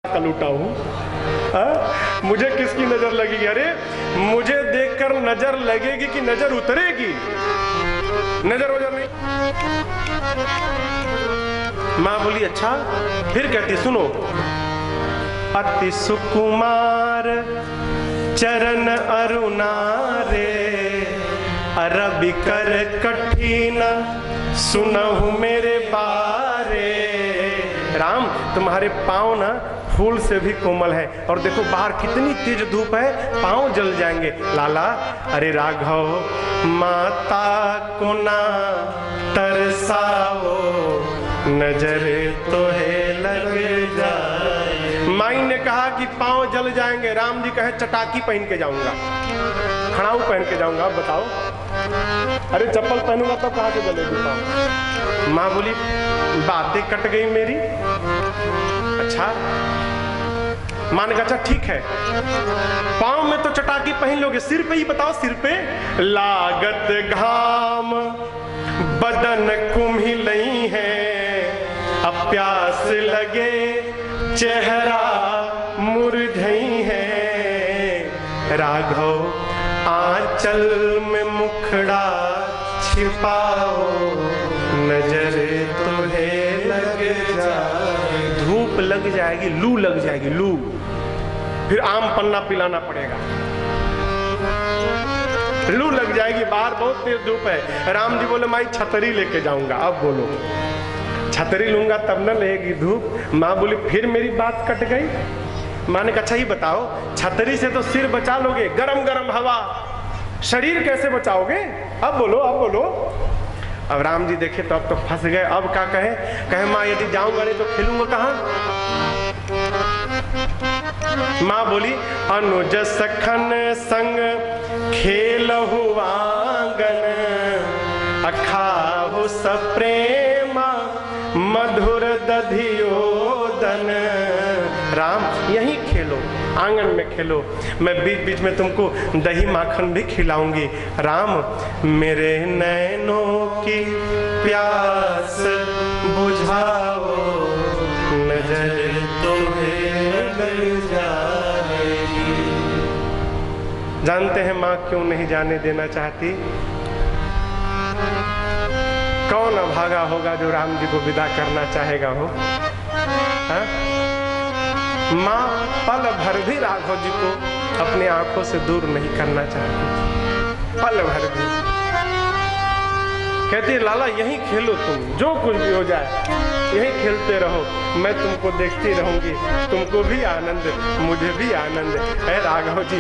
का लूटा हूँ। मुझे किसकी नजर लगेगी? अरे मुझे देखकर नजर लगेगी कि नजर उतरेगी? नजर वजर नहीं। माँ बोली अच्छा। फिर कहती सुनो, अति सुकुमार चरण अरुणारे, अरबी कर कठिन सुनहु मेरे बारे। राम तुम्हारे पाँव ना फूल से भी कोमल है, और देखो बाहर कितनी तेज धूप है, पाँव जल जाएंगे। लाला अरे राघव माता को ना तरसाओ, नजर तो है लग जाए। माई ने कहा कि पाँव जल जाएंगे, राम जी कहे चटाकी पहन के जाऊंगा, खड़ाऊ पहन के जाऊंगा। आप बताओ, अरे चप्पल पहनूंगा तो कहाँ से जलेगी पाँव? माँ बोली बातें कट गई मेरी। अच्छा माँ ने कहा अच्छा ठीक है, पाँव में तो चटाकी पहन लोगे, सिर पे ही बताओ, सिर पे लागत घाम बदन कुम्हिलई है, अब प्यास लगे चेहरा मुरझई है। राघव आंचल में मुखड़ा छिपाओ, नजर तो है लग जाए। धूप लग जाएगी, लू लग जाएगी, लू। फिर आम पन्ना पिलाना पड़ेगा, लू लग जाएगी, बाहर बहुत तेज धूप है। राम जी बोले माई छतरी लेके जाऊंगा। अब बोलो छतरी लूंगा तब न लगेगी धूप? माँ बोली फिर मेरी बात कट गई। माँ ने कहा अच्छा ही बताओ, छतरी से तो सिर बचा लोगे, गरम गरम हवा, शरीर कैसे बचाओगे? अब बोलो, अब बोलो। अब राम जी देखे तो अब तो फंस गए। अब क्या कहे? कहे माँ यदि जाऊंगा नहीं तो खेलूंगा कहाँ? माँ बोली अनुज सखन संग खेलहु आंगन, अखाहु सप्रेमा मधुर दधियोदन। राम यहीं खेलो, आंगन में खेलो, मैं बीच बीच में तुमको दही माखन भी खिलाऊंगी। राम मेरे नैनों की प्यास बुझाओ, नजर तुम्हें लग जाएगी। जानते हैं माँ क्यों नहीं जाने देना चाहती? कौन अभागा होगा जो राम जी को विदा करना चाहेगा हो? हा? माँ पल भर भी राघव जी को अपने आंखों से दूर नहीं करना चाहती, पल भर भी। कहती है लाला यहीं खेलो, तुम जो कुछ भी हो जाए यहीं खेलते रहो, मैं तुमको देखती रहूंगी, तुमको भी आनंद मुझे भी आनंद है। राघव जी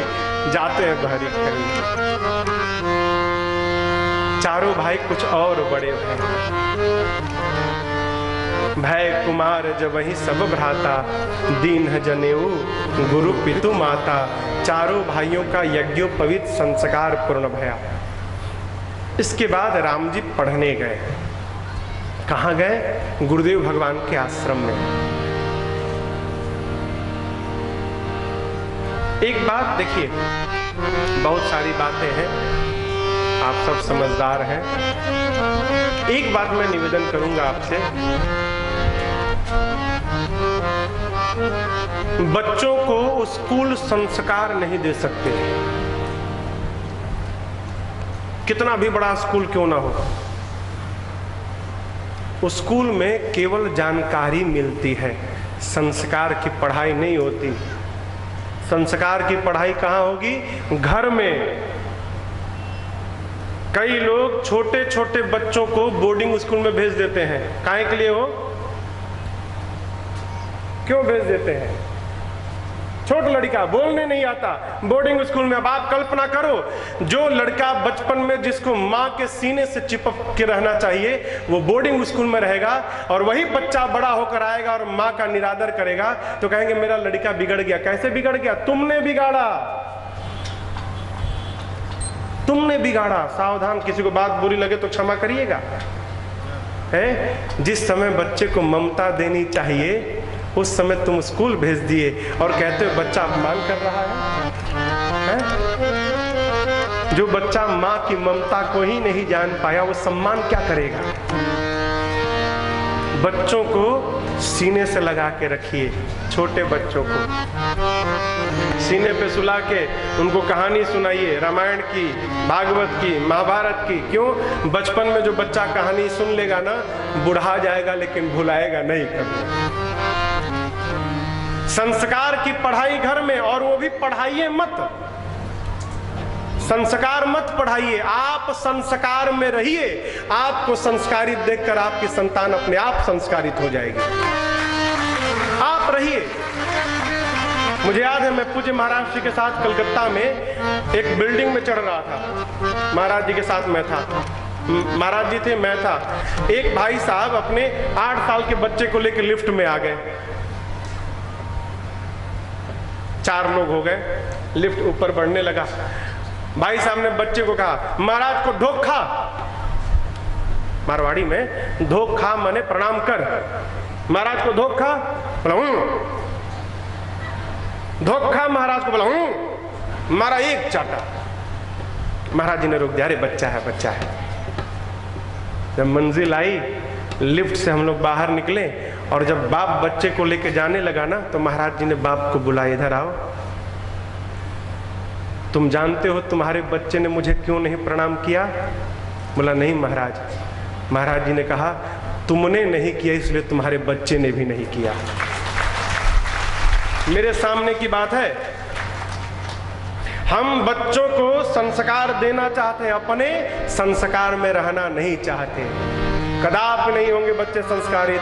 जाते हैं बहरी खेलने। चारों भाई कुछ और बड़े हैं। भय कुमार जब वही सब भ्राता, दीन जनेऊ गुरु पितु माता। चारों भाइयों का यज्ञोपवीत संस्कार पूर्ण भया। इसके बाद राम जी पढ़ने गए। कहाँ गए? गुरुदेव भगवान के आश्रम में। एक बात देखिए, बहुत सारी बातें हैं, आप सब समझदार हैं। एक बात मैं निवेदन करूंगा आपसे, बच्चों को स्कूल संस्कार नहीं दे सकते, कितना भी बड़ा स्कूल क्यों ना हो। उस स्कूल में केवल जानकारी मिलती है, संस्कार की पढ़ाई नहीं होती। संस्कार की पढ़ाई कहाँ होगी? घर में। कई लोग छोटे छोटे बच्चों को बोर्डिंग स्कूल में भेज देते हैं। काहे के लिए हो? क्यों भेज देते हैं? छोटा लड़का बोलने नहीं आता, बोर्डिंग स्कूल में। अब आप कल्पना करो, जो लड़का बचपन में जिसको माँ के सीने से चिपक के रहना चाहिए वो बोर्डिंग स्कूल में रहेगा, और वही बच्चा बड़ा होकर आएगा और माँ का निरादर करेगा, तो कहेंगे मेरा लड़का बिगड़ गया। कैसे बिगड़ गया? तुमने बिगाड़ा, तुमने बिगाड़ा। सावधान, किसी को बात बुरी लगे तो क्षमा करिएगा। है जिस समय बच्चे को ममता देनी चाहिए उस समय तुम स्कूल भेज दिए और कहते हो बच्चा अपमान कर रहा है? जो बच्चा माँ की ममता को ही नहीं जान पाया वो सम्मान क्या करेगा? बच्चों को सीने से लगा के रखिए, छोटे बच्चों को सीने पे सुला के उनको कहानी सुनाइए, रामायण की, भागवत की, महाभारत की। क्यों? बचपन में जो बच्चा कहानी सुन लेगा ना, बुढ़ा जाएगा लेकिन भुलाएगा नहीं कभी। संस्कार की पढ़ाई घर में, और वो भी पढ़ाइए मत, संस्कार मत पढ़ाइए, आप संस्कार में रहिए। आपको संस्कारित देखकर आपकी संतान अपने आप संस्कारित हो जाएगी। आप रहिए। मुझे याद है, मैं पूज्य महाराज जी के साथ कलकत्ता में एक बिल्डिंग में चढ़ रहा था। महाराज जी के साथ मैं था, महाराज जी थे, मैं था। एक भाई साहब अपने 8 साल के बच्चे को लेकर लिफ्ट में आ गए। 4 लोग हो गए, लिफ्ट ऊपर बढ़ने लगा। भाई साहब ने बच्चे को कहा, महाराज को ढोक खा। मारवाड़ी में ढोक खा माने प्रणाम कर। महाराज को ढोक खा, बोला ढोक खा। महाराज को बोला मारा, एक चाटा। महाराज जी ने रोक दिया, अरे बच्चा है, बच्चा है। जब मंजिल आई, लिफ्ट से हम लोग बाहर निकले, और जब बाप बच्चे को लेके जाने लगा ना, तो महाराज जी ने बाप को बुलाया, इधर आओ। तुम जानते हो तुम्हारे बच्चे ने मुझे क्यों नहीं प्रणाम किया? बोला नहीं महाराज। महाराज जी ने कहा, तुमने नहीं किया इसलिए तुम्हारे बच्चे ने भी नहीं किया। मेरे सामने की बात है। हम बच्चों को संस्कार देना चाहते हैं, अपने संस्कार में रहना नहीं चाहते। कदापि नहीं होंगे बच्चे संस्कारित।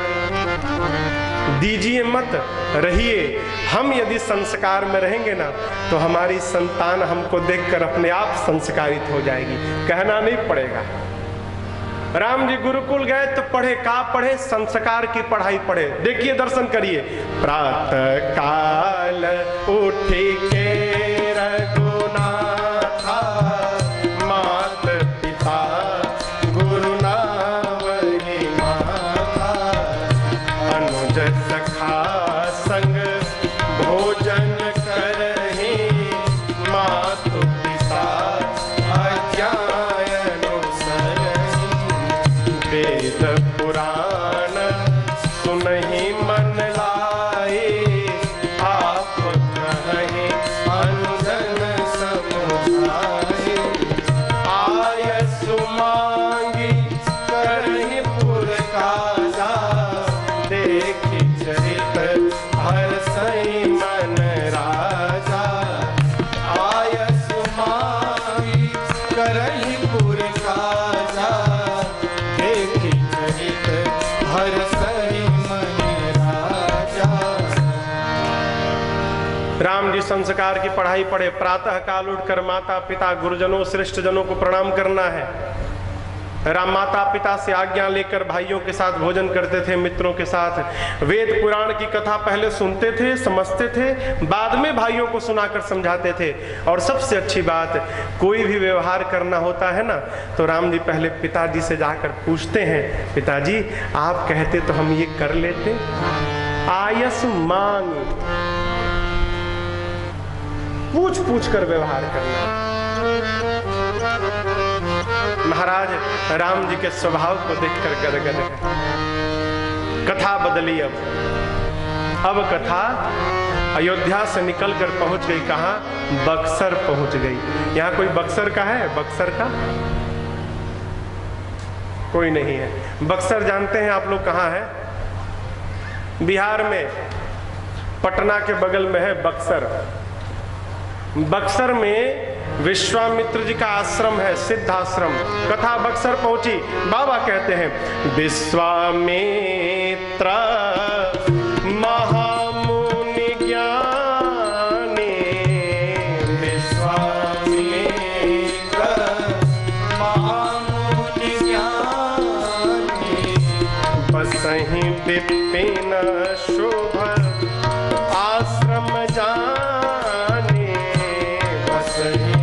दीजिए मत, रहिए। हम यदि संस्कार में रहेंगे ना, तो हमारी संतान हमको देखकर अपने आप संस्कारित हो जाएगी, कहना नहीं पड़ेगा। राम जी गुरुकुल गए तो पढ़े, का पढ़े? संस्कार की पढ़ाई पढ़े। देखिए, दर्शन करिए। प्रातः काल उठी के रघुनाथा, मात पिता गुरु नावरी माता, अनुज सखा संग भोजन करहि, मातु पिता अज्ञायनु सरहि, वेद पुराण सुनहि मन लाए, आप कहि अंजन समुझाए, आयस मांगी करहि पुर काजा, देखि चरित हर्षहि मन राजा, आयस मांगी करहि पुर काजा, देखि चरित हर्षहि मन राजा। राम जी संस्कार की पढ़ाई पढ़े। प्रातः काल उठकर माता पिता गुरुजनों श्रेष्ठ जनों को प्रणाम करना है। राम माता पिता से आज्ञा लेकर भाइयों के साथ भोजन करते थे, मित्रों के साथ। वेद पुराण की कथा पहले सुनते थे, समझते थे, बाद में भाइयों को सुनाकर समझाते थे। और सबसे अच्छी बात, कोई भी व्यवहार करना होता है ना, तो राम जी पहले पिताजी से जाकर पूछते हैं, पिताजी आप कहते तो हम ये कर लेते। आयस मांग, पूछ पूछ कर व्यवहार करना। महाराज राम जी के स्वभाव को देखकर गदगद है। कथा बदली। अब कथा अयोध्या से निकलकर पहुंच गई कहां? बक्सर पहुंच गई। यहां कोई बक्सर का है? बक्सर का कोई नहीं है। बक्सर जानते हैं आप लोग कहां है? बिहार में, पटना के बगल में है बक्सर। बक्सर में विश्वामित्र जी का आश्रम है, सिद्ध आश्रम। कथा बक्सर पहुंची। बाबा कहते हैं, विश्वामित्र महामुनि ज्ञानी, विश्वामित्र महामुनि ज्ञानी, बसहि विपिन शुभ आश्रम जाने, बसहि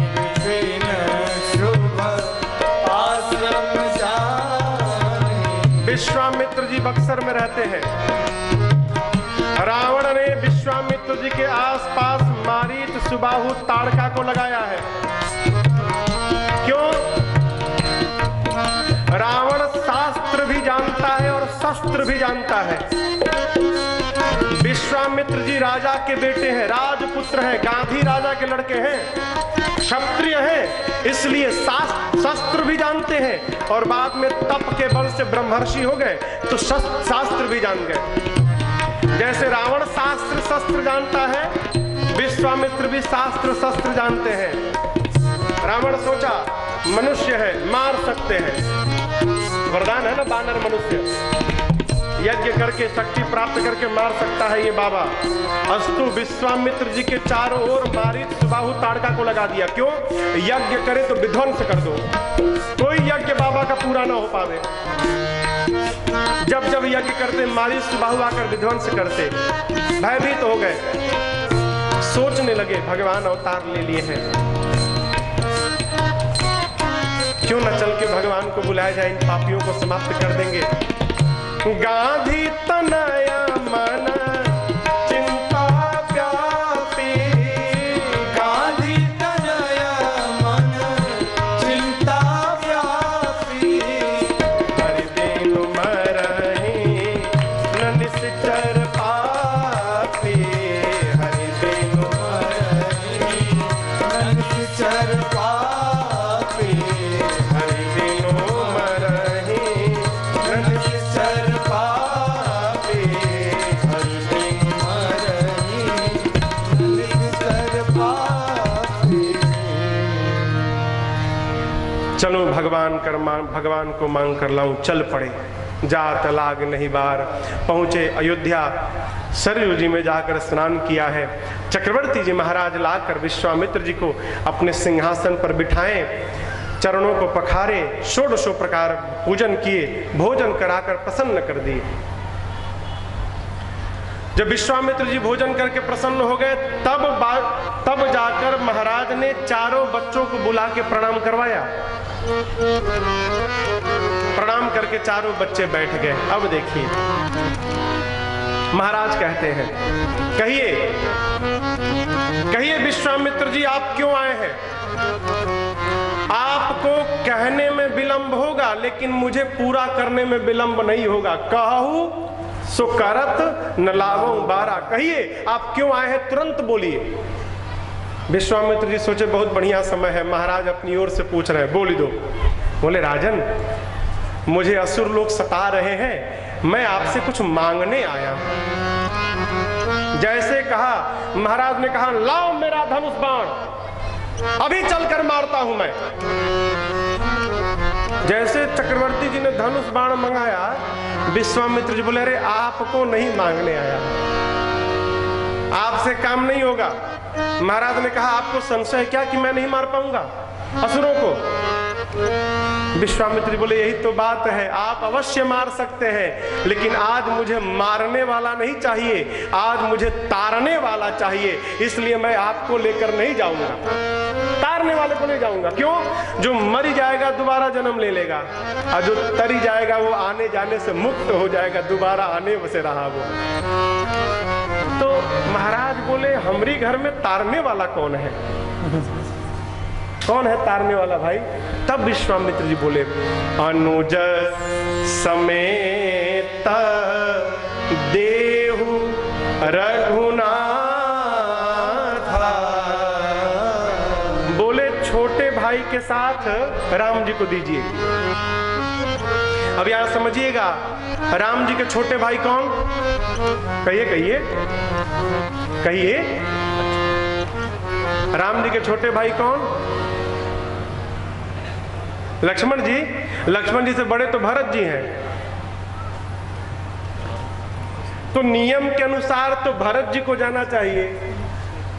विश्वामित्र जी बक्सर में रहते हैं। रावण ने विश्वामित्र जी के आसपास मारीच, सुबाहु, ताड़का को लगाया है। क्यों? रावण शास्त्र भी जानता है और शस्त्र पुत्र भी जानता है। विश्वामित्र जी राजा के बेटे हैं, राजपुत्र हैं, गांधी राजा के लड़के हैं, क्षत्रिय हैं, इसलिए शस्त्र भी जानते हैं। और बाद में तप के बल से ब्रह्मर्षि हो गए तो शास्त्र भी जान गए। जैसे रावण शास्त्र शस्त्र जानता है, विश्वामित्र भी शास्त्र शस्त्र जानते हैं। रावण सोचा मनुष्य है, मार सकते हैं, वरदान है ना बानर मनुष्य, यज्ञ करके शक्ति प्राप्त करके मार सकता है ये बाबा। अस्तु विश्वामित्र जी के चारों ओर मारीच सुबाहु ताड़का को लगा दिया। क्यों? यज्ञ करे तो विध्वंस कर दो, कोई यज्ञ बाबा का पूरा ना हो पावे। जब जब यज्ञ करते मारीच सुबाहु आकर विध्वंस करते, भयभीत हो गए, सोचने लगे भगवान अवतार ले लिए हैं, क्यों न चल के भगवान को बुलाया जाए, इन पापियों को समाप्त कर देंगे। गांधी तनया मन चिंता व्यापी, गांधी तनया मन चिंता व्यापी, हरि दिन मरहि न निश्चर पापी, हरि दिन मरहि न निश्चर पापी, हरि दिन मरहि न निश्चर पापी, हरि दिन मरहि न निश्चर पापी। चलो भगवान को मांग कर लाऊं, चल पड़े। जात लाग नहीं बार, पहुंचे अयोध्या, सरयू जी में जाकर स्नान किया है। चक्रवर्ती जी महाराज लाकर विश्वामित्र जी को अपने सिंहासन पर बिठाएं, चरणों को पखारे, षोडशों प्रकार पूजन किए, भोजन कराकर प्रसन्न कर दिए। जब विश्वामित्र जी भोजन करके प्रसन्न हो गए, तब जाकर महाराज ने चारों बच्चों को बुला के प्रणाम करवाया। प्रणाम करके चारों बच्चे बैठ गए। अब देखिए महाराज कहते हैं, कहिए विश्वामित्र जी आप क्यों आए हैं? आपको कहने में विलंब होगा, लेकिन मुझे पूरा करने में विलंब नहीं होगा। कहूं सो करत न लावों बारा। कहिए आप क्यों आए हैं, तुरंत बोलिए। विश्वामित्र जी सोचे बहुत बढ़िया समय है, महाराज अपनी ओर से पूछ रहे हैं, बोली दो। बोले राजन, मुझे असुर लोग सता रहे हैं, मैं आपसे कुछ मांगने आया हूं। जैसे कहा महाराज ने कहा, लाओ मेरा धनुष बाण, अभी चलकर मारता हूं मैं। जैसे चक्रवर्ती जी ने धनुष बाण मंगाया, विश्वामित्र जी बोले अरे आपको नहीं मांगने आया, आपसे काम नहीं होगा। महाराज ने कहा आपको संशय क्या कि मैं नहीं मार पाऊंगा असुरों को? विश्वामित्र जी बोले यही तो बात है, आप अवश्य मार सकते हैं, लेकिन आज मुझे मारने वाला नहीं चाहिए, आज मुझे तारने वाला चाहिए, इसलिए मैं आपको लेकर नहीं जाऊंगा, तारने वाले को ले जाऊंगा। क्यों? जो मर जाएगा दोबारा जन्म ले लेगा, और जो तरी जाएगा वो आने जाने से मुक्त हो जाएगा, दोबारा आने से रहा वो। तो महाराज बोले हमारी घर में तारने वाला कौन है? कौन है तारने वाला भाई? तब विश्वामित्र जी बोले, अनुज समेत देहु रघुनाथ। बोले छोटे भाई के साथ राम जी को दीजिए। अब यहां समझिएगा, राम जी के छोटे भाई कौन? कहिए कहिए कहिए, राम जी के छोटे भाई कौन? लक्ष्मण जी। लक्ष्मण जी से बड़े तो भरत जी हैं। तो नियम के अनुसार तो भरत जी को जाना चाहिए।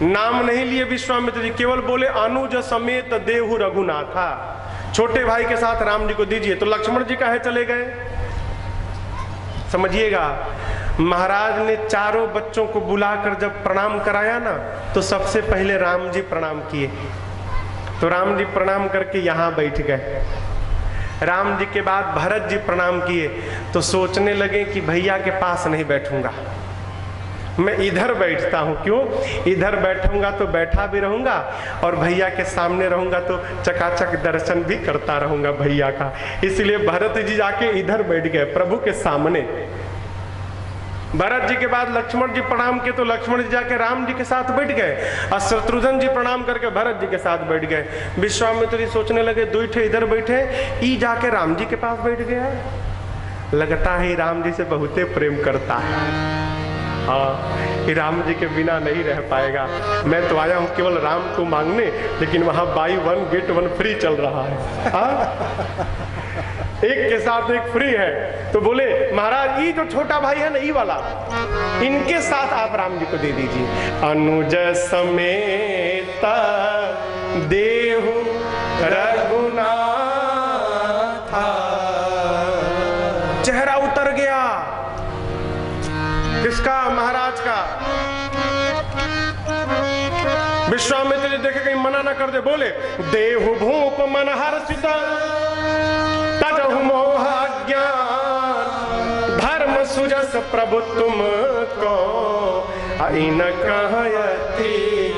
नाम नहीं लिए विश्वामित्र जी, केवल बोले अनुज समेत देहु रघुनाथा, छोटे भाई के साथ राम जी को दीजिए। तो लक्ष्मण जी काहे चले गए? समझिएगा, महाराज ने चारों बच्चों को बुलाकर जब प्रणाम कराया ना, तो सबसे पहले राम जी प्रणाम किए। तो राम जी प्रणाम करके यहां बैठ गए। राम जी के बाद भरत जी प्रणाम किए, तो सोचने लगे कि भैया के पास नहीं बैठूंगा, मैं इधर बैठता हूं। क्यों? इधर बैठूंगा तो बैठा भी रहूंगा, और भैया के सामने रहूंगा तो चकाचक दर्शन भी करता रहूंगा भैया का। इसलिए भरत जी जाके इधर बैठ गए प्रभु के सामने। भरत जी के बाद लक्ष्मण जी प्रणाम किए तो लक्ष्मण जी जाके राम जी के साथ बैठ गए और शत्रुघ्न जी प्रणाम करके भरत जी के साथ बैठ गए। विश्वामित्र जी सोचने लगे दुईठे इधर बैठे, ई जाके राम जी के पास बैठ गया, लगता है राम जी से बहुते प्रेम करता है। हाँ, राम जी के बिना नहीं रह पाएगा। मैं तो आया हूँ केवल राम को मांगने, लेकिन वहां बाई 1 गेट 1 फ्री चल रहा है। हाँ? एक के साथ एक फ्री है। तो बोले महाराज ये जो छोटा भाई है ना, ये वाला, इनके साथ आप राम जी को दे दीजिए। अनुज समेत देहु रघुनाथ, चेहरा उतर गया किसका? महाराज का। विश्वामित्र जी देखे कहीं मना ना कर दे, बोले देहु भूप मन हर्षित तजहु मोह ज्ञान, धर्म सुजस प्रभु तुम को इन कहयति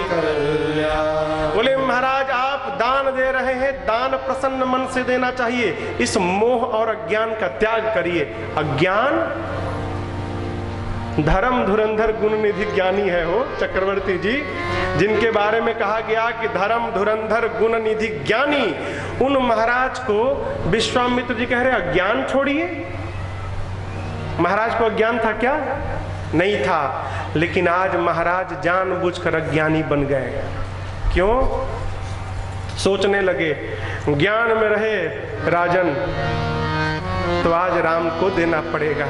कल्याण। बोले महाराज आप दान दे रहे हैं, दान प्रसन्न मन से देना चाहिए, इस मोह और अज्ञान का त्याग करिए। अज्ञान धर्म धुरंधर गुण निधि ज्ञानी है हो चक्रवर्ती जी, जिनके बारे में कहा गया कि धर्म धुरंधर गुण निधि ज्ञानी, उन महाराज को विश्वामित्र जी कह रहे अज्ञान छोड़िए। महाराज को अज्ञान था क्या? नहीं था, लेकिन आज महाराज जानबूझकर अज्ञानी बन गए। क्यों? सोचने लगे ज्ञान में रहे राजन तो आज राम को देना पड़ेगा,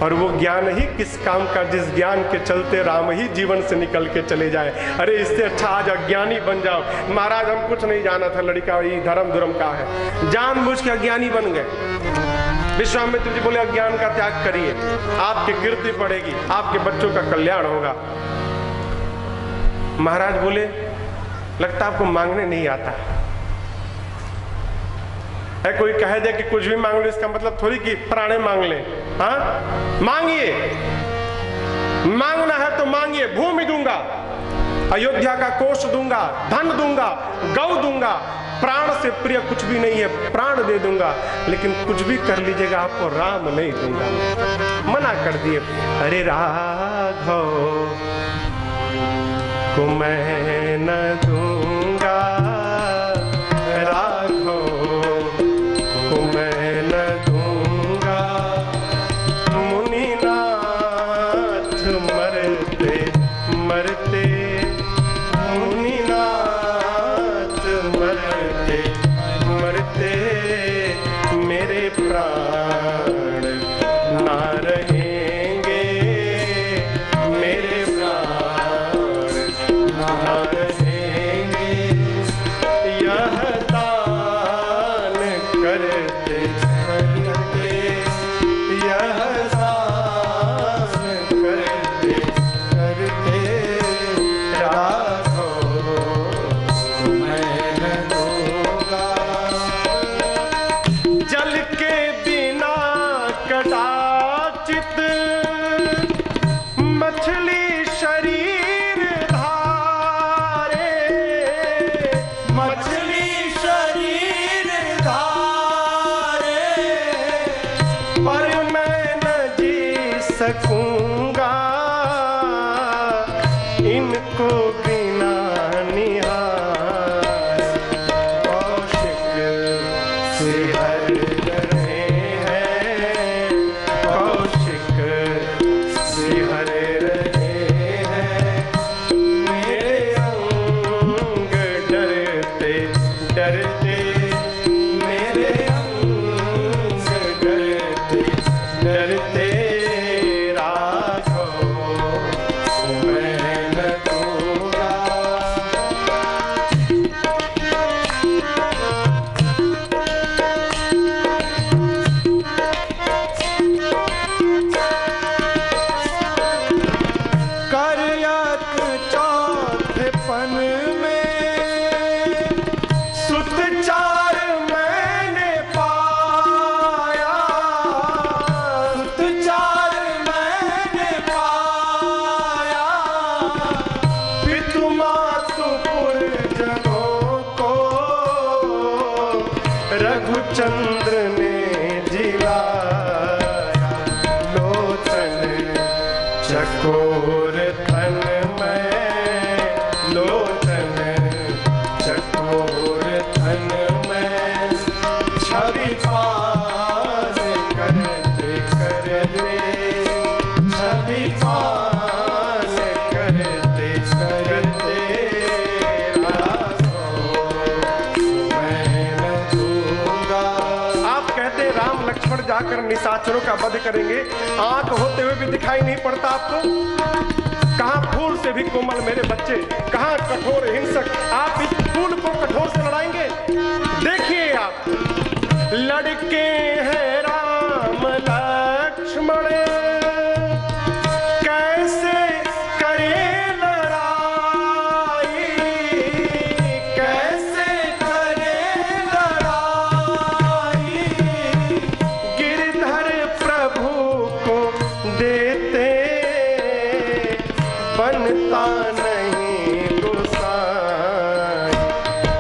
और वो ज्ञान ही किस काम का जिस ज्ञान के चलते राम ही जीवन से निकल के चले जाए। अरे इससे अच्छा आज अज्ञानी बन जाओ। महाराज हम कुछ नहीं जाना था, लड़का ये धर्म धुरम का है, जानबूझ के अज्ञानी बन गए। विश्वामित्र जी बोले अज्ञान का त्याग करिए, आपकी कीर्ति बढ़ेगी, आपके बच्चों का कल्याण होगा। महाराज बोले लगता आपको मांगने नहीं आता है। कोई कह दे कि कुछ भी मांग लो, इसका मतलब थोड़ी कि प्राणे मांग ले। हाँ, मांगिए, मांगना है तो मांगिए। भूमि दूंगा, अयोध्या का कोष दूंगा, धन दूंगा, गौ दूंगा, प्राण से प्रिय कुछ भी नहीं है, प्राण दे दूंगा, लेकिन कुछ भी कर लीजिएगा आपको राम नहीं दूंगा। मना कर दिए। अरे राघव को मैं न दूंगा, राघव को मैं न दूंगा, मुनिनाथ मरते मरते, मुनिनाथ मरते मरते मेरे प्राण ना रहेंगे, मेरे प्राण ना रहेंगे। यह दान करते करते, यह दान करते करते, राघव मैं न दूंगा। जल के बिना कदाचित मछली शरीर धारे, मछली शरीर धारे, पर मैं न जी सकूंगा इनको बिना निहार। कौशिक से हर रहे हैं, कौशिक से हर रहे हैं, मेरे अंग डरते डरते, मेरे अंग डरते डरते, राघव मैं न दूंगा। करयक चौथेपन में सुत चार मैंने पाया, सुत चार मैंने पाया, पितु मातु पुरजनों को रघुचंद्र ने जिलाया, लोचन आकर निशाचरों का वध करेंगे। आंख होते हुए भी दिखाई नहीं पड़ता आपको? कहाँ फूल से भी कोमल मेरे बच्चे, कहाँ कठोर हिंसक, आप इस फूल को कठोर से लड़ाएंगे? देखिए आप, लड़के हैं राम लक्ष्मण, कैसे करे लड़ाई, कैसे करे लड़ाई, गिरधर प्रभु को देते बनता नहीं गुसाई,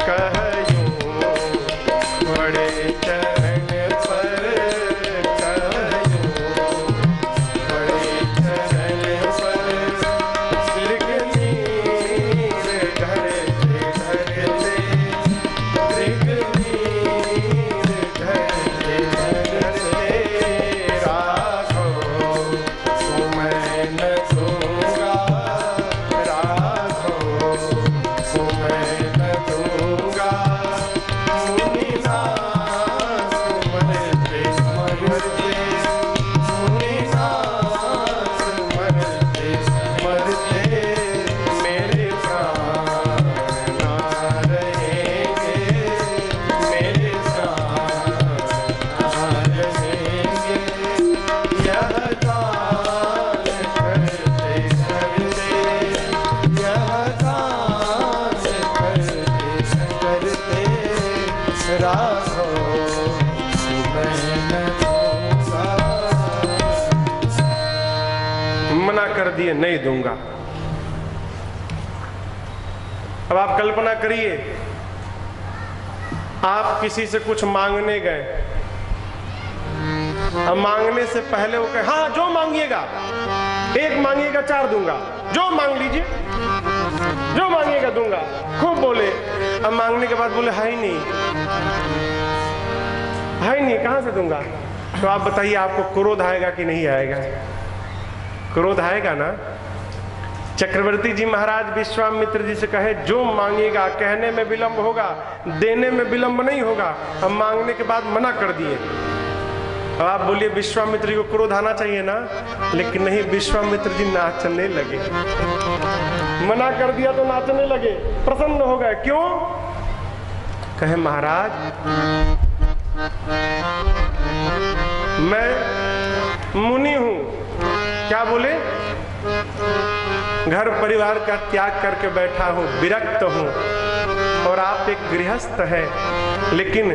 कहूं बड़े चरण पर, कहूं बड़े चरण पर, सिरक नीर धरते धरते, सिरक नीर धरते धरते, राघो सुमय न दूंगा, राघो सुमय न दूंगा, मुनिनाथ मरते मरते, मुनिनाथ मरते मरते, मेरे प्राण ना रहेंगे, मेरे प्राण ना रहेंगे, यह दान करते करते, यह दान करते करते, राघो सुमय न दूंगा। मना कर दिए, नहीं दूंगा। अब आप कल्पना करिए, आप किसी से कुछ मांगने गए, अब मांगने से पहले वो कहे हाँ जो मांगिएगा, एक मांगिएगा 4 दूंगा, जो मांग लीजिए, जो मांगिएगा दूंगा, खूब बोले। अब मांगने के बाद बोले है ही नहीं, है ही नहीं, कहां से दूंगा? तो आप बताइए, आपको क्रोध आएगा कि नहीं आएगा? क्रोध आएगा ना। चक्रवर्ती जी महाराज विश्वामित्र जी से कहे जो मांगेगा, कहने में विलंब होगा, देने में विलंब नहीं होगा। अब मांगने के बाद मना कर दिए। अब आप बोलिए विश्वामित्र जी को क्रोध आना चाहिए ना, लेकिन नहीं, विश्वामित्र जी नाचने लगे। मना कर दिया तो नाचने लगे, प्रसन्न हो गए। क्यों? कहे महाराज मैं मुनि हूं। क्या बोले? घर परिवार का त्याग करके बैठा हूं, विरक्त हूं, और आप एक गृहस्थ हैं। लेकिन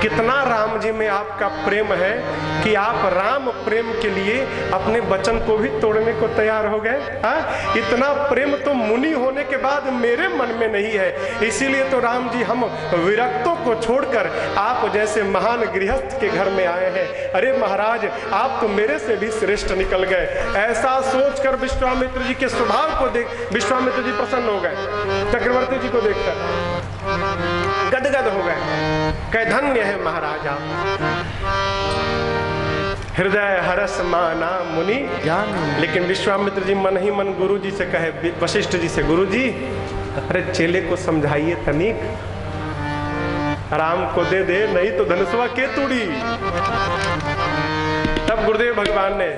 कितना राम जी में आपका प्रेम है कि आप राम प्रेम के लिए अपने वचन को भी तोड़ने को तैयार हो गए। हाँ, इतना प्रेम तो मुनि होने के बाद मेरे मन में नहीं है। इसीलिए तो राम जी हम विरक्तों को छोड़कर आप जैसे महान गृहस्थ के घर में आए हैं। अरे महाराज, आप तो मेरे से भी श्रेष्ठ निकल गए। ऐसा सोचकर विश्वामित्र जी के स्वभाव को देख विश्वामित्र जी प्रसन्न हो गए। चक्रवर्ती जी को देखकर गदगद हो गए। कहे धन्य है महाराजा, हृदय हरस माना मुनि ज्ञान। लेकिन विश्वामित्र जी मन ही मन गुरु जी से कहे, वशिष्ठ जी से, गुरु जी अरे चेले को समझाइए तनिक, राम को दे दे, नहीं तो धनुषवा के तोड़ी। तब गुरुदेव भगवान ने,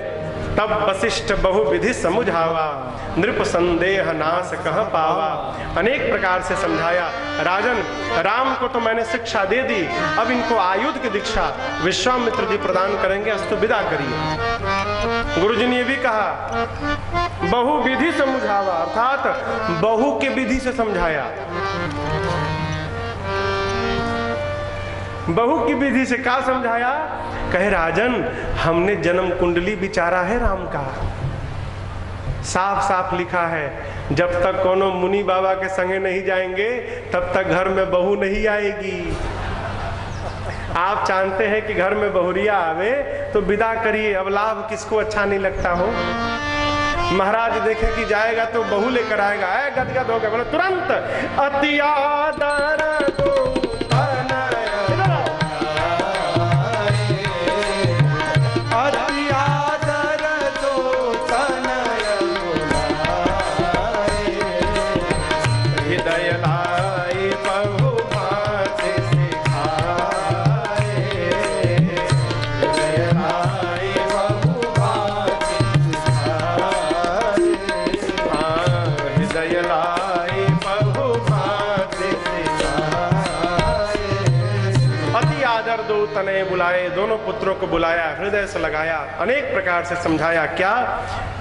तब वशिष्ठ बहु विधि समुझावा, नृप संदेह नाश कह पावा। अनेक प्रकार से समझाया। राजन, राम को तो मैंने शिक्षा दे दी, अब इनको आयुध की दीक्षा विश्वामित्र जी प्रदान करेंगे, अस्तु विदा करिए। गुरुजी ने भी कहा बहु विधि समझावा, अर्थात बहु के विधि से समझाया। बहू की विधि से क्या समझाया? कहे राजन, हमने जन्म कुंडली विचारा है राम का, साफ साफ लिखा है, जब तक कोनो मुनि बाबा के संगे नहीं जाएंगे तब तक घर में बहू नहीं आएगी। आप जानते हैं कि घर में बहुरिया आवे तो विदा करिए, अब लाभ किसको अच्छा नहीं लगता हो। महाराज देखे कि जाएगा तो बहू लेकर आएगा, गदगद हो गया, बोले तुरंत अति आदर को तनय बुलाए, दोनों पुत्रों को बुलाया, हृदय से लगाया, अनेक प्रकार से समझाया। क्या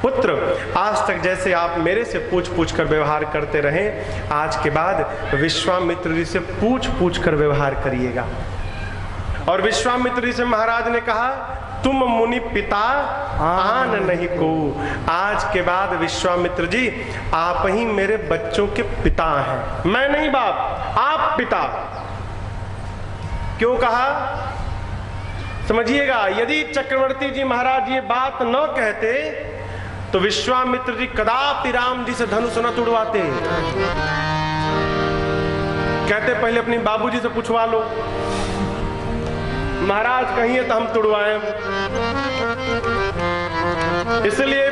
पुत्र, आज तक जैसे आप मेरे से पूछ पूछ कर व्यवहार करते रहे, आज के बाद विश्वामित्र जी से पूछ पूछ कर व्यवहार करिएगा। और विश्वामित्र जी से महाराज ने कहा, तुम मुनि पिता आन नहीं को। आज के बाद विश्वामित्र जी आप ही मेरे बच्चों के पिता हैं, मैं नहीं बाप, आप पिता। क्यों कहा समझिएगा। यदि चक्रवर्ती जी महाराज ये बात न कहते तो विश्वामित्र जी कदापि राम जी से धनुष न तुड़वाते। कहते पहले अपनी बाबूजी से पूछवा लो, महाराज कहिए तो हम तुड़वाएं। इसलिए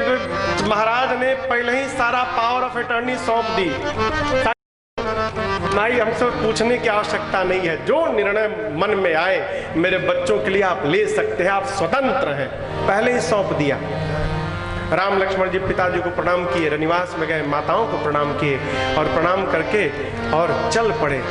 महाराज ने पहले ही सारा पावर ऑफ अटॉर्नी सौंप दी। नहीं, हमसे पूछने की आवश्यकता नहीं है, जो निर्णय मन में आए मेरे बच्चों के लिए आप ले सकते हैं, आप स्वतंत्र हैं, पहले ही सौंप दिया। राम लक्ष्मण जी पिताजी को प्रणाम किए, रनिवास में गए, माताओं को प्रणाम किए और प्रणाम करके और चल पड़े।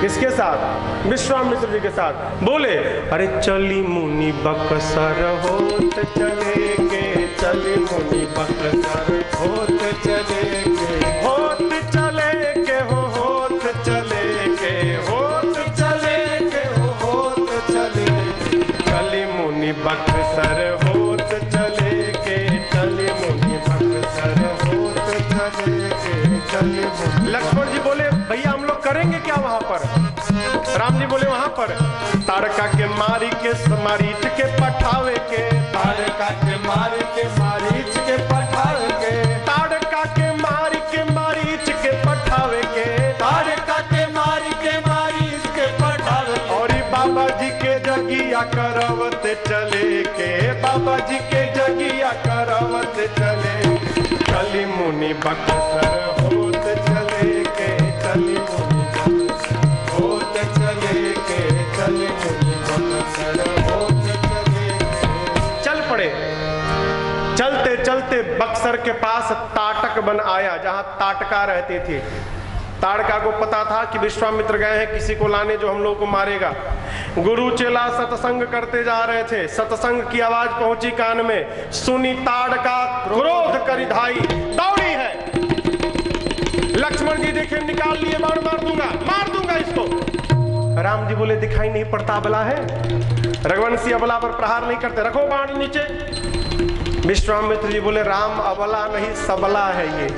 किसके साथ? विश्वामित्र जी के साथ। बोले, अरे चली मुनि बक्सर होत चले के, चली मुनि बक्सर होत चले के, होत चले के हो, होत चले के, होत चले के हो, होत चले, चली मुनि बक्सर होत चले के, चली मुनि बक्सर होत चले के, चली मुनि। लक्ष्मण जी बोले, भैया हम लोग करेंगे क्या वहां पर? राम जी बोले, वहां पर ताड़का के मारी के मारीच के पठावे के, ताड़का के मारी के मारीच के पठावे के, ताड़का के मारी के मारीच के पठावे के, ताड़का के मारी के मारीच के पठावे। और बाबा जी के जगिया करवते चले के, बाबा जी के जगिया करवते चले, चली मुनि बक्सर होत चले के, चली मुनि होत चले के, चली मुनि बक्सर होत चले के। चल पड़े। चलते चलते बक्सर के पास ताटक बन आया, जहां ताटका रहती थी। ताड़का को पता था कि विश्वामित्र गए हैं किसी को लाने जो हम लोग को मारेगा। गुरु चेला सत्संग करते जा रहे थे, सत्संग की आवाज पहुंची कान में, सुनी ताड़का क्रोध करी धाई, दौड़ी है। लक्ष्मण जी देखे, निकाल लिए बाण, मार दूंगा इसको। राम जी बोले, दिखाई नहीं पड़ता अबला है, रघुवंशी अबला पर प्रहार नहीं करते, रखो बाण नीचे। विश्वामित्र जी बोले, राम अबला नहीं सबला है ये,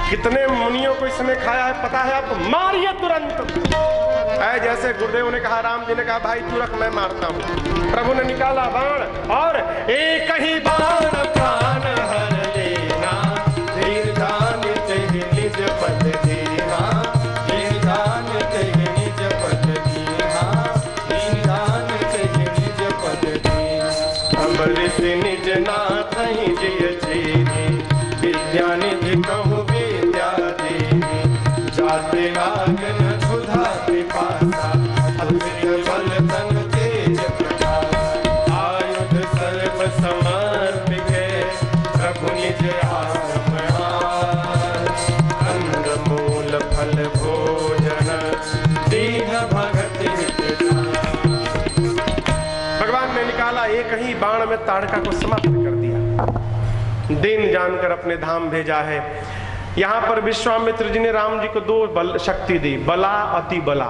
कितने मुनियों को इसने खाया है पता है आपको, मारिए तुरंत। जैसे गुरुदेव ने कहा, राम जी ने कहा, भाई तू रख मैं मारता हूं। प्रभु ने निकाला बाण और एक ही बाण प्राण हर लेना, धीर धान तेहि निज पद दीना, धीर धान तेहि निज पद दीना, धीर धान तेहि निज पद दीना। अमृत निज नाथ ही जिय चीनी, विद्या निधि कहु विद्या देवी, जाते रागन सुधा पिपासा, अमृत बल तन तेज प्रकाश, आयुध सर्व समर्पित प्रभु निज आत्महार, कंद मूल फल भोजन दीन भगत हितैषी। भगवान ने निकाला, एक ही बाण में ताड़का को समाप्त कर दिया। दिन जानकर अपने धाम भेजा है। यहां पर विश्वामित्र जी ने राम जी को दो शक्ति दी, बला अति बला,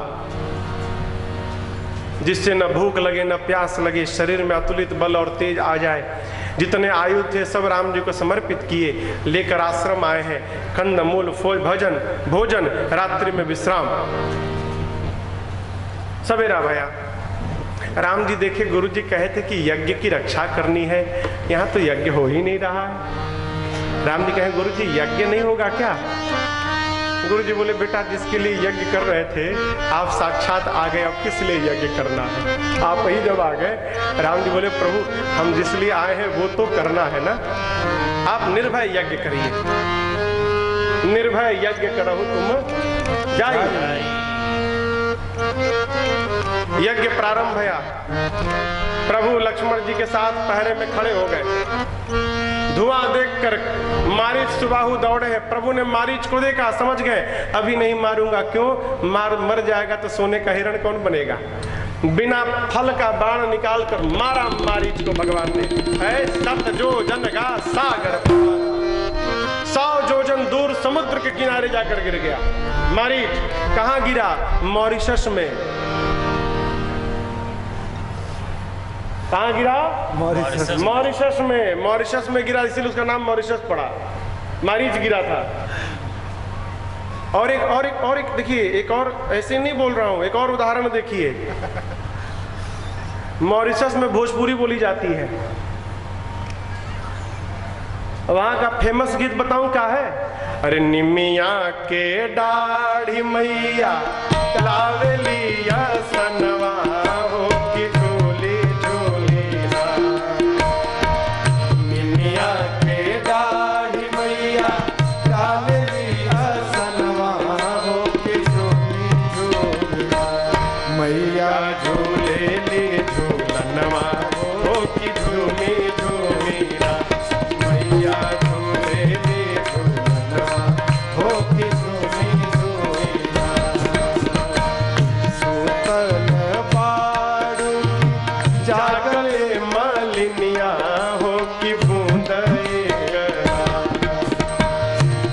जिससे न भूख लगे न प्यास लगे, शरीर में अतुलित बल और तेज आ जाए। जितने आयु थे सब राम जी को समर्पित किए, लेकर आश्रम आए हैं। कंद मूल भोजन भोजन, रात्रि में विश्राम। सवेरा भया, राम जी देखे गुरु जी कहे थे कि यज्ञ की रक्षा करनी है, यहाँ तो यज्ञ हो ही नहीं रहा है। राम जी कहे, गुरु जी यज्ञ नहीं होगा क्या? गुरु जी बोले, बेटा जिसके लिए यज्ञ कर रहे थे आप साक्षात आ गए, अब किस लिए यज्ञ करना है? आप ही जब आ गए। राम जी बोले, प्रभु हम जिस लिए आए हैं वो तो करना है ना, आप निर्भय यज्ञ करिए, निर्भय यज्ञ करो तुम जाइए। यज्ञ प्रारंभ भया। प्रभु लक्ष्मण जी के साथ पहरे में खड़े हो गए। धुआं देखकर मारीच सुबाहु दौड़े हैं। प्रभु ने मारीच को देखा, समझ गए अभी नहीं मारूंगा, क्यों मर जाएगा तो सोने का हिरण कौन बनेगा। बिना फल का बाण निकाल कर मारा मारीच को भगवान ने। ऐसा जो जन का सागर 100 जोजन दूर समुद्र के किनारे जाकर गिर गया। मारीच कहाँ गिरा? मॉरिशस में। कहाँ गिरा? मॉरिशस में। मॉरिशस में गिरा, इसीलिए उसका नाम मॉरिशस पड़ा। मारीच गिरा था। और एक देखिए, एक और, ऐसे नहीं बोल रहा हूं, एक और उदाहरण देखिए। मॉरिशस में भोजपुरी बोली जाती है। वहां का फेमस गीत बताऊं क्या है? अरे निमिया के दाढ़ी मैया लावेलिया सनवा हो की झोली झोली ना। निमिया के दाढ़ी मैया लावेलिया सनवा हो की झोली झोली ना। मैया झूले ले झूलनवा हो की झूमी झूमी ना। मैया झूले ले झूलनवा हो की झूमी झूमी ना। सूतल पाड़ू की जागले मालिनिया हो की बूंद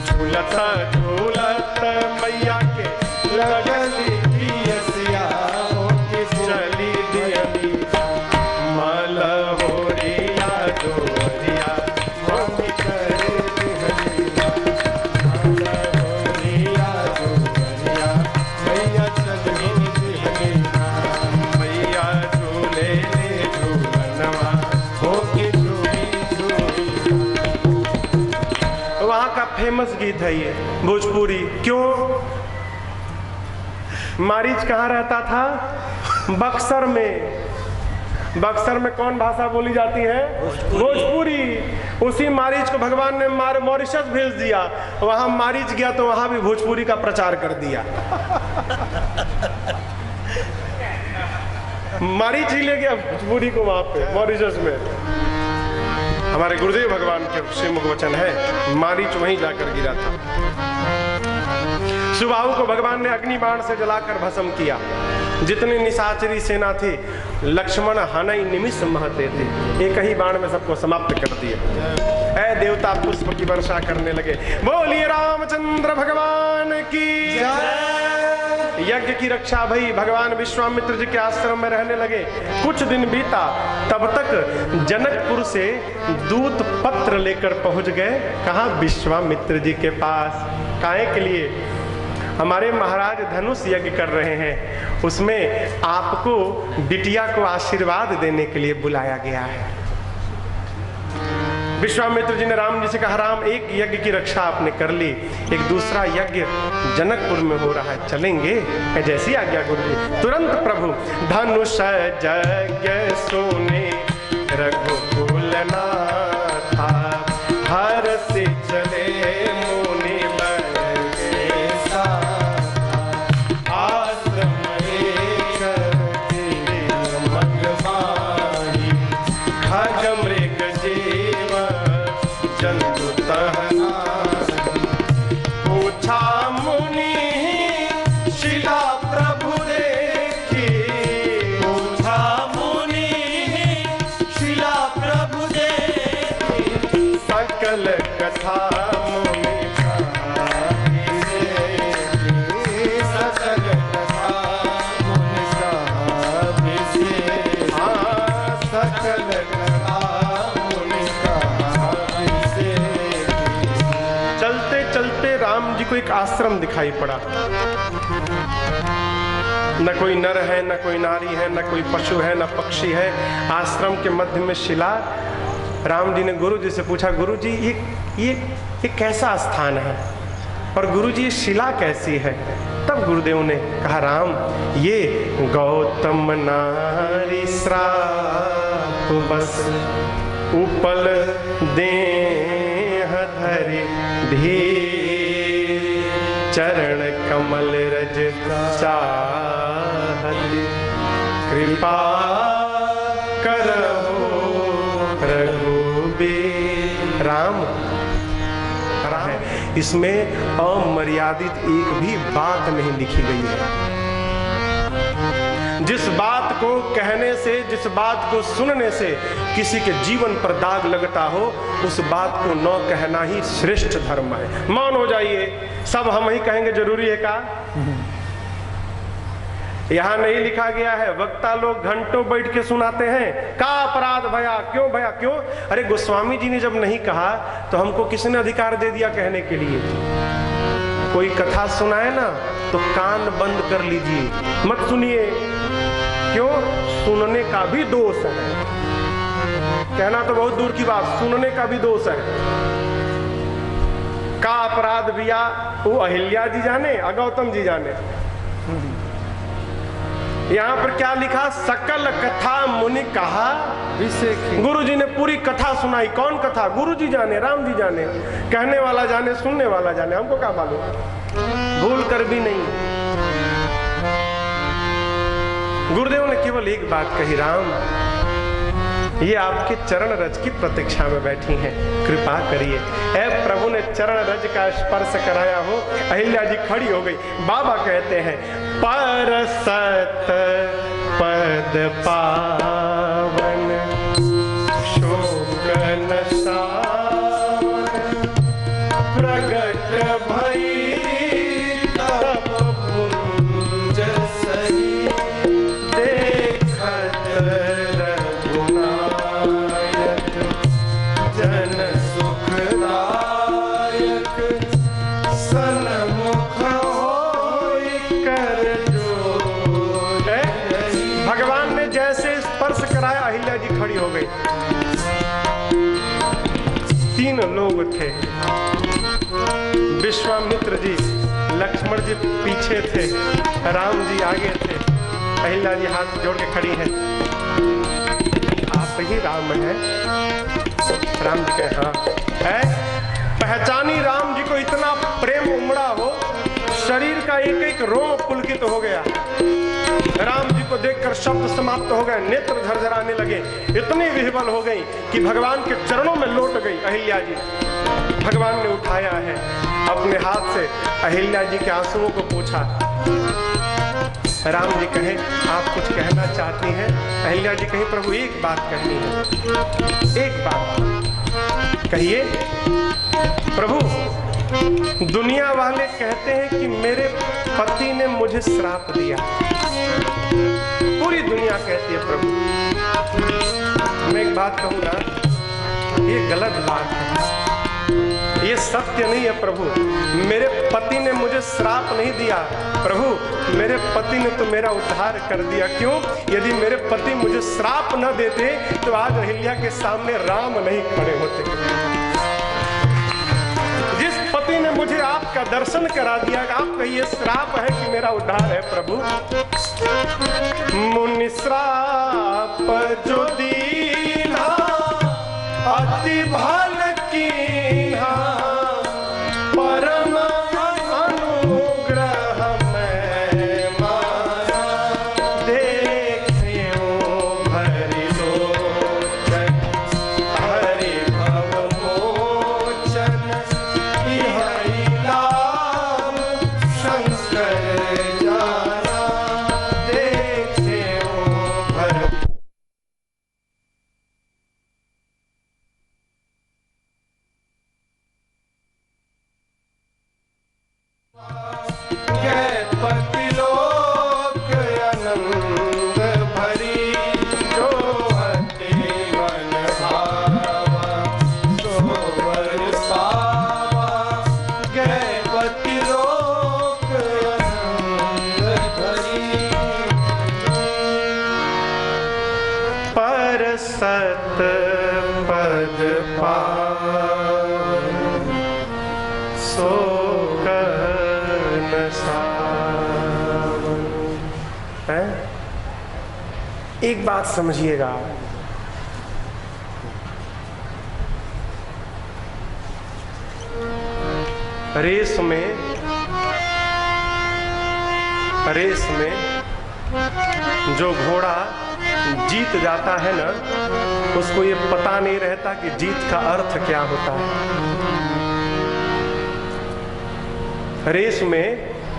झूलता झूलत मैया के लगली पियसिया हो की चली दियली माला होरिया जोरिया हो की करे दिहली माला होरिया जोरिया मैया चली दिहली मैया झूले ले झूलनवा हो की झूमी झूमी। वहाँ का फेमस गीत है ये भोजपुरी। क्यों? मारीच कहाँ रहता था? बक्सर में। बक्सर में कौन भाषा बोली जाती है? भोजपुरी। उसी मारीच को भगवान ने मॉरिशस भेज दिया। वहां मारीच गया तो वहां भी भोजपुरी का प्रचार कर दिया। मारीच ही ले गया भोजपुरी को वहां पे मॉरिशस में। हमारे गुरुदेव भगवान के श्रीमुख वचन है, मारीच वहीं जाकर गिरा था। सुबाहु को भगवान ने अग्नि बाण से जलाकर भस्म किया। जितने निशाचरी सेना थी, लक्ष्मण हनई निमिष महते थे, एक ही बाण में सबको समाप्त कर दिया। ऐ देवता पुष्प की वर्षा करने लगे। बोलिए रामचंद्र भगवान की जय। यज्ञ की रक्षा भई। भगवान विश्वामित्र जी के आश्रम में रहने लगे। कुछ दिन बीता, तब तक जनकपुर से दूत पत्र लेकर पहुंच गए। कहाँ? विश्वामित्र जी के पास। काहे के लिए? हमारे महाराज धनुष यज्ञ कर रहे हैं, उसमें आपको बिटिया को आशीर्वाद देने के लिए बुलाया गया है। विश्वामित्र जी ने राम जी से कहा, राम एक यज्ञ की रक्षा आपने कर ली, एक दूसरा यज्ञ जनकपुर में हो रहा है, चलेंगे? जैसी आज्ञा गुरु जी। तुरंत प्रभु धनुष यज्ञ सुने रघुकुल नाथा, हर से चले मुनि को एक आश्रम दिखाई पड़ा। न कोई नर है, न कोई नारी है, न कोई पशु है, न पक्षी है। आश्रम के मध्य में शिला। राम जी ने गुरु जी से पूछा, गुरु जी ये कैसा स्थान है? और गुरु जी ये शिला कैसी है? तब गुरुदेव ने कहा, राम ये गौतम नारी श्राप बस उपल देह धरि धीर, चरण कमल रज चाहत, कृपा करहु रघुबीर। राम इसमें अमर्यादित एक भी बात नहीं लिखी गई है। जिस बात को कहने से, जिस बात को सुनने से किसी के जीवन पर दाग लगता हो, उस बात को न कहना ही श्रेष्ठ धर्म है। मौन हो जाइए, सब हम ही कहेंगे जरूरी है का? यहां नहीं लिखा गया है। वक्ता लोग घंटों बैठ के सुनाते हैं, का अपराध भया, क्यों भया, क्यों? अरे गोस्वामी जी ने जब नहीं कहा तो हमको किसने अधिकार दे दिया कहने के लिए? कोई कथा सुनाए ना तो कान बंद कर लीजिए, मत सुनिए। क्यों? सुनने का भी दोष है। कहना तो बहुत दूर की बात, सुनने का भी दोष है। का अपराध भैया वो अहिल्या जी जाने, गौतम जी जाने। यहाँ पर क्या लिखा? सकल कथा मुनि कहा विषय। गुरु जी ने पूरी कथा सुनाई। कौन कथा? गुरु जी जाने, राम जी जाने। कहने वाला जाने, सुनने वाला जाने, हमको क्या मालूम? भूल कर भी नहीं। गुरुदेव ने केवल एक बात कही, राम ये आपके चरण रज की प्रतीक्षा में बैठी हैं, कृपा करिए। ऐ प्रभु ने चरण रज का स्पर्श कराया हो, अहिल्या जी खड़ी हो गई। बाबा कहते हैं परसत पद पावन शोक नसावन प्रगट भई तब पुंज सही देखत खड़ी हो गई। तीन लोग थे, विश्वामित्र जी, लक्ष्मण जी पीछे थे, राम जी आगे थे। अहिल्या जी हाथ जोड़ के खड़ी हैं, आप ही राम हैं? राम जी कहे हाँ है। पहचानी राम जी को, इतना प्रेम उमड़ा हो, शरीर का एक एक रोम पुलकित हो गया। राम जी को देखकर शब्द समाप्त हो गए, नेत्र झरझराने लगे, इतनी विह्वल हो गई कि भगवान के चरणों में लौट गई अहिल्या जी। भगवान ने उठाया है अपने हाथ से, अहिल्या जी के आंसुओं को पोंछा। राम जी कहे आप कुछ कहना चाहती हैं? अहिल्या जी कही प्रभु एक बात कहनी है, एक बात कहिए। प्रभु दुनिया वाले कहते हैं कि मेरे पति ने मुझे श्राप दिया, पूरी दुनिया कहती है। प्रभु मैं एक बात कहूँगा, ये गलत बात है, ये सत्य नहीं है। प्रभु मेरे पति ने मुझे श्राप नहीं दिया, प्रभु मेरे पति ने तो मेरा उद्धार कर दिया। क्यों? यदि मेरे पति मुझे श्राप न देते तो आज अहिल्या के सामने राम नहीं खड़े होते। पति ने मुझे आपका दर्शन करा दिया, आप कहिए श्राप है कि मेरा उद्धार है? प्रभु मुनि श्राप जो दीना अति भल कीन्हा, परम अनुग्रह में माना, देखियो भरि लोचन हरि भव मोचन, सत पद पावन शोक नसावन। एक बात समझिएगा, रेस में जो घोड़ा जीत जाता है ना, उसको ये पता नहीं रहता कि जीत का अर्थ क्या होता है। रेस में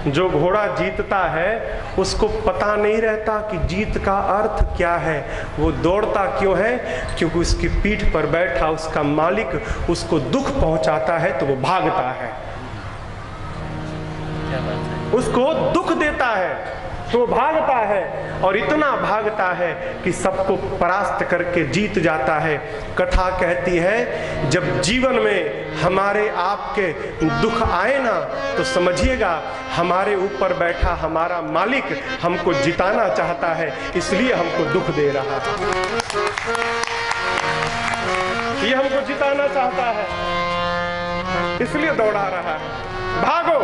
जो घोड़ा जीतता है उसको पता नहीं रहता कि जीत का अर्थ क्या है। वो दौड़ता क्यों है? क्योंकि उसकी पीठ पर बैठा उसका मालिक उसको दुख पहुंचाता है तो वो भागता है, उसको दुख देता है तो वो भागता है, और इतना भागता है कि सबको परास्त करके जीत जाता है। कथा कहती है जब जीवन में हमारे आपके दुख आए ना तो समझिएगा हमारे ऊपर बैठा हमारा मालिक हमको जिताना चाहता है, इसलिए हमको दुख दे रहा है, ये हमको जिताना चाहता है, इसलिए दौड़ा रहा है। भागो।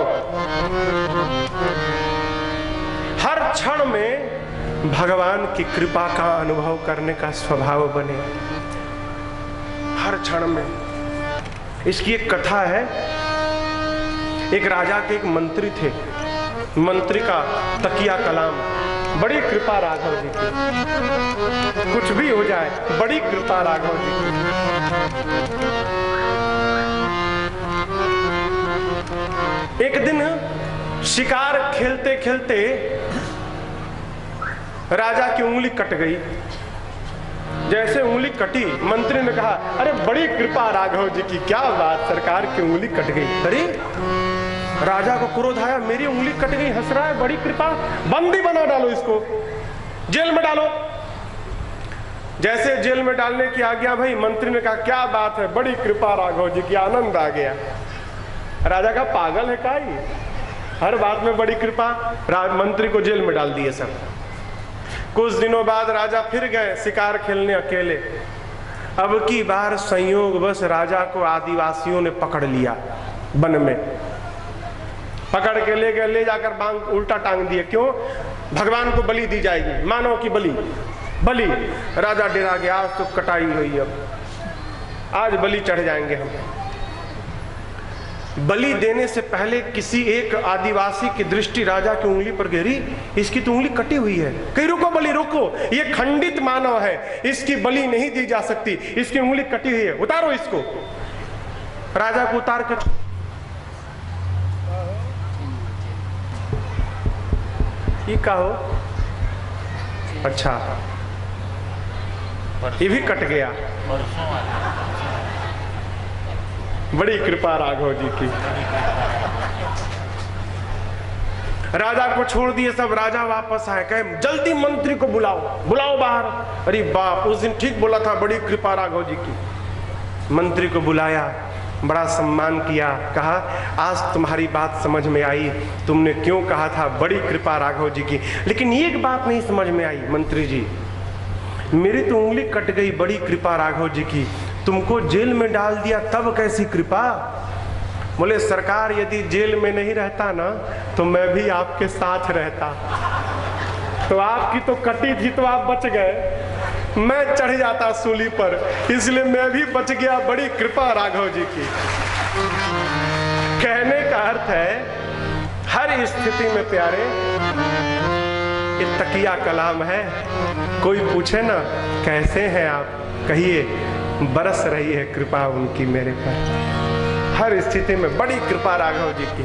हर क्षण में भगवान की कृपा का अनुभव करने का स्वभाव बने, हर क्षण में। इसकी एक कथा है। एक राजा के एक मंत्री थे, मंत्री का तकिया कलाम, बड़ी कृपा राघव जी की, कुछ भी हो जाए बड़ी कृपा राघव जी की। एक दिन शिकार खेलते खेलते राजा की उंगली कट गई। जैसे उंगली कटी, मंत्री ने कहा अरे बड़ी कृपा राघव जी की, क्या बात सरकार की उंगली कट गई। अरे राजा को क्रोध आया, मेरी उंगली कट गई, हंस रहा है, बड़ी कृपा, बंदी बना डालो इसको, जेल में डालो। जैसे जेल में डालने की आज्ञा भाई, मंत्री ने कहा क्या बात है, बड़ी कृपा राघव जी की, आनंद आ गया। राजा का पागल है का ये, हर बात में बड़ी कृपा। मंत्री को जेल में डाल दिए सब। कुछ दिनों बाद राजा फिर गए शिकार खेलने अकेले। अब की बार संयोगवश राजा को आदिवासियों ने पकड़ लिया, वन में पकड़ के ले गए, ले जाकर बांग उल्टा टांग दिए। क्यों? भगवान को बलि दी जाएगी, मानव की बलि। बलि, राजा डरा गया, आज तो कटाई हुई, अब आज बलि चढ़ जाएंगे हम। बलि देने से पहले किसी एक आदिवासी की दृष्टि राजा की उंगली पर गिरी, इसकी तो उंगली कटी हुई है। कहीं रुको बलि, रुको, ये खंडित मानव है, इसकी बलि नहीं दी जा सकती, इसकी उंगली कटी हुई है, उतारो इसको। राजा को उतार कर ये का हो, अच्छा ये भी कट गया। बड़ी कृपा राघव जी की। राजा को छोड़ दिए सब, राजा वापस आए, कहे जल्दी मंत्री को बुलाओ, बुलाओ बाहर। अरे बाप, उस दिन ठीक बोला था, बड़ी कृपा राघव जी की। मंत्री को बुलाया, बड़ा सम्मान किया, कहा आज तुम्हारी बात समझ में आई, तुमने क्यों कहा था बड़ी कृपा राघव जी की, लेकिन एक बात नहीं समझ में आई मंत्री जी, मेरी तो उंगली कट गई, बड़ी कृपा राघव जी की, तुमको जेल में डाल दिया तब कैसी कृपा? बोले सरकार यदि जेल में नहीं रहता ना तो मैं भी आपके साथ रहता, तो आपकी तो कटी थी तो आप बच गए, मैं चढ़ जाता सूली पर, इसलिए मैं भी बच गया, बड़ी कृपा राघव जी की। कहने का अर्थ है हर स्थिति में प्यारे ये तकिया कलाम है। कोई पूछे ना कैसे हैं आप, कहिए बरस रही है कृपा उनकी मेरे पर, हर स्थिति में बड़ी कृपा राघव जी की।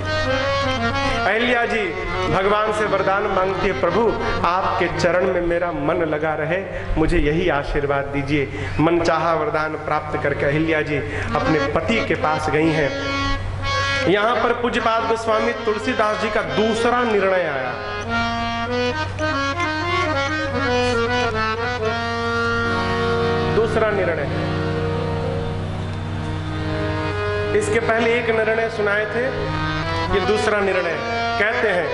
अहिल्या जी भगवान से वरदान मांगती है, प्रभु आपके चरण में मेरा मन लगा रहे, मुझे यही आशीर्वाद दीजिए। मनचाहा वरदान प्राप्त करके अहिल्या जी अपने पति के पास गई हैं। यहाँ पर पूज्यपाद गोस्वामी तुलसीदास जी का दूसरा निर्णय आया। दूसरा निर्णय, इसके पहले एक निर्णय सुनाए थे, ये दूसरा निर्णय। कहते हैं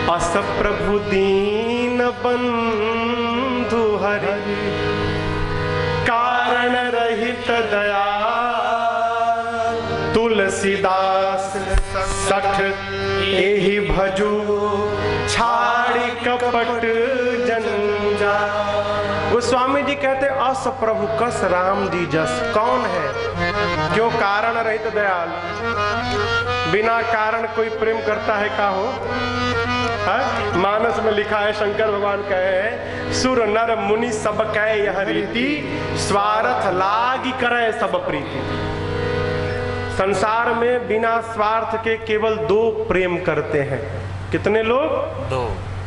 अस प्रभु दीन बंधु हरि, कारण रहित दया, तुलसीदास सठ एहि भजू, छाड़ी कपट जंजा। गोस्वामी जी कहते अस प्रभु कस राम जी जस, कौन है क्यों कारण रहित दयाल, बिना कारण कोई प्रेम करता है का हो? मानस में लिखा है, शंकर भगवान कहे हैं, सुर नर मुनि सब कहे यह रीति, स्वार्थ लागी करे सब प्रीति। संसार में बिना स्वार्थ के केवल दो प्रेम करते हैं। कितने लोग? दो।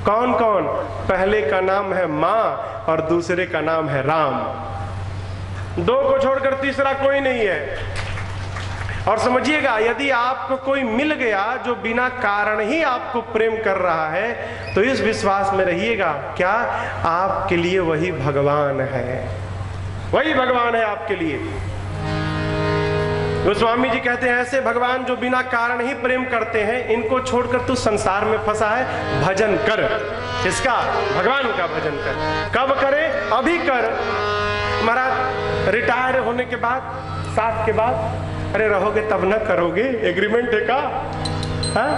कौन कौन? पहले का नाम है माँ और दूसरे का नाम है राम। दो को छोड़कर तीसरा कोई नहीं है। और समझिएगा, यदि आपको कोई मिल गया जो बिना कारण ही आपको प्रेम कर रहा है, तो इस विश्वास में रहिएगा, क्या आपके लिए वही भगवान है, वही भगवान है आपके लिए। गोस्वामी जी कहते हैं, ऐसे भगवान जो बिना कारण ही प्रेम करते हैं, इनको छोड़कर तू संसार में फंसा है, भजन कर। इसका? भगवान का भजन कर। कब करे? अभी कर। महाराज रिटायर होने के बाद, 60 के बाद, अरे रहोगे तब न करोगे, एग्रीमेंट है का? हाँ?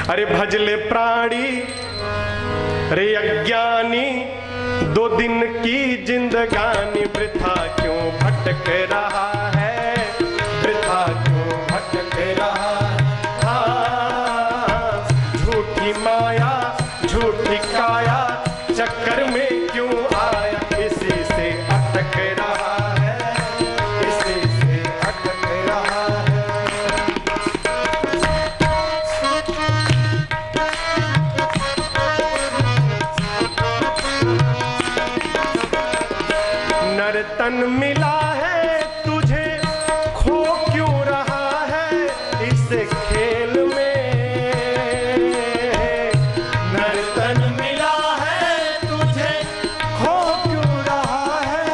अरे भजले प्राणी रे अज्ञानी, 2 दिन की जिंदगानी, वृथा क्यों भटक रहा है, वृथा क्यों भटक रहा है। हाँ, झूठी माया झूठी काया चक्कर में क्यों आया, इसी से अटक रहा है, इसी से अटक रहा है। नर्तन मिला है तुझे, खो क्यों रहा है इस खेल में। नर्तन मिला है तुझे, खो क्यों रहा है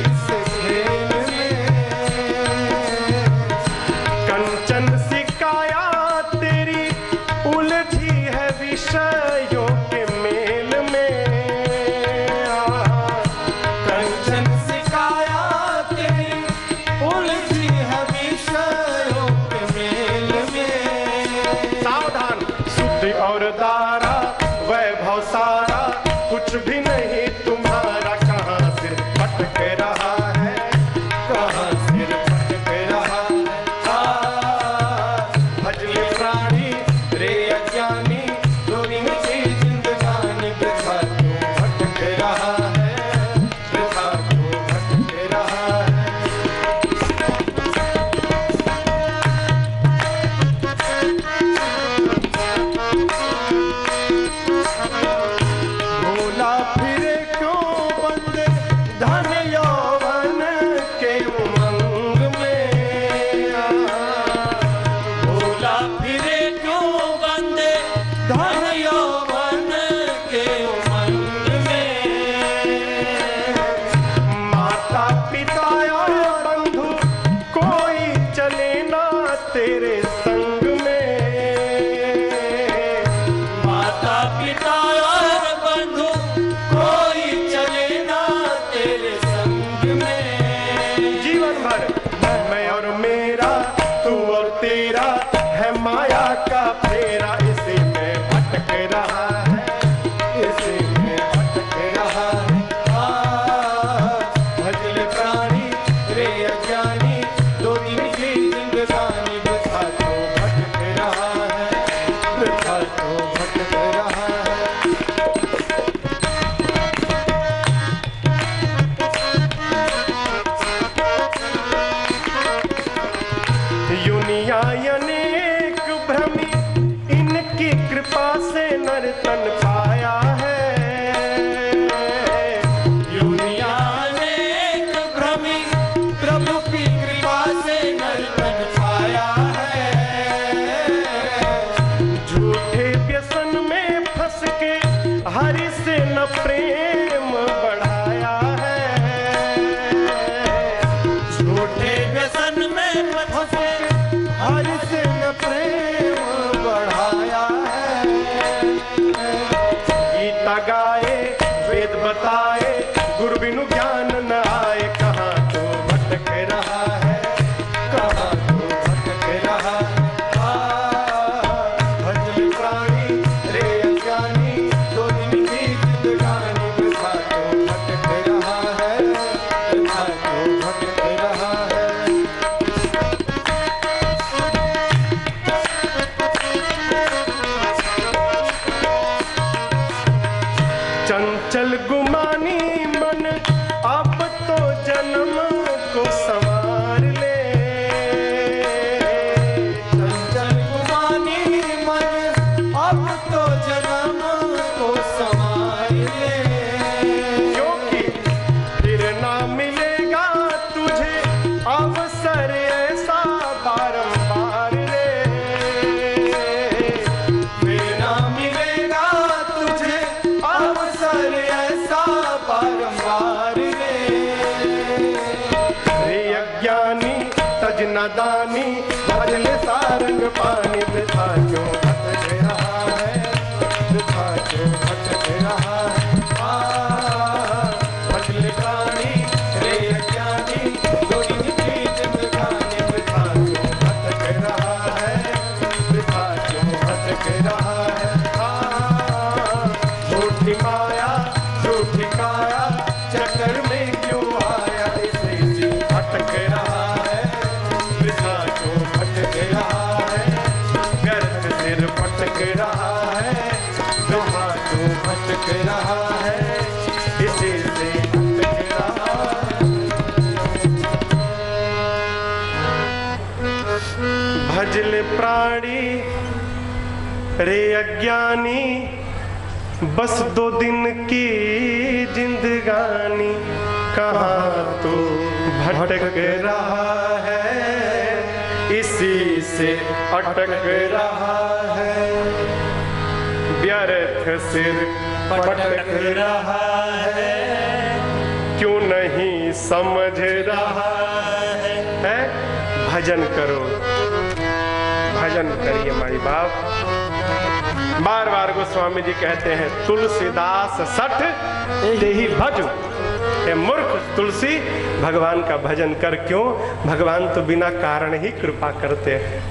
इस खेल में। कंचन सी काया तेरी उलझी है विषयों के मेल में। कंचन सी काया तेरी उलझी है विषयों के मेल में। सावधान, शुद्ध और दारा वैभव सारा, कुछ भी नहीं तुम्हारा, कहाँ सिर भटक रहा है, कहाँ सिर भटक रहा है। भजले प्राणी रे अज्ञानी, 2 दिन की जिंदगानी, वृथा क्यों भटक रहा है, वृथा क्यों भटक रहा है। भोला फिरे क्यों बंदे धन यौवन के उमंग में। भोला फिरे क्यों बंदे धन यौवन के उमंग में। माता पिता और बंधु कोई चले ना तेरे संग में। माता पिता और बंधु कोई चले ना तेरे संग में। जीवन भर मैं और मेरा, तू और तेरा, है माया का फेरा, इसी में भटक रहा है, इसी में भटक रहा है। भजले प्राणी रे अज्ञानी, 2 दिन की जिंदगानी, वृथा क्यों भटक रहा है, वृथा क्यों भटक रहा है। युनिया अनेक भ्रमी, इनकी कृपा से नर्तन पाया है। युनिया अनेक भ्रमी, प्रभु की कृपा से नर्तन पाया है। झूठे व्यसन में फंस के हरि से न प्रेम बढ़ाया है। झूठे व्यसन में फंस के हरि से न प्रेम बढ़ाया है। गीता गाए, वेद बताए, गुरु बिनु ज्ञान न आए, कहाँ तो भटक रहा है, कहाँ तो भटक रहा है। भजले प्राणी रे अज्ञानी, 2 दिन की जिंदगानी, सिर पटक रहा है, ब्रह्मा क्यों भटक रहा है, इसी से भटक रहा है। भजले प्राणी रे अज्ञानी, बस 2 दिन की जिंदगानी, कहाँ तू भटक रहा है, इसी से अटक रहा है। व्यर्थ सिर पटक रहा है, क्यों नहीं समझ रहा है। भजन करो, भजन करिए माई बाप। बार बार गोस्वामी जी कहते हैं, तुलसीदास सठ तेहि भज। ए मूर्ख तुलसी, भगवान का भजन कर। क्यों? भगवान तो बिना कारण ही कृपा करते हैं।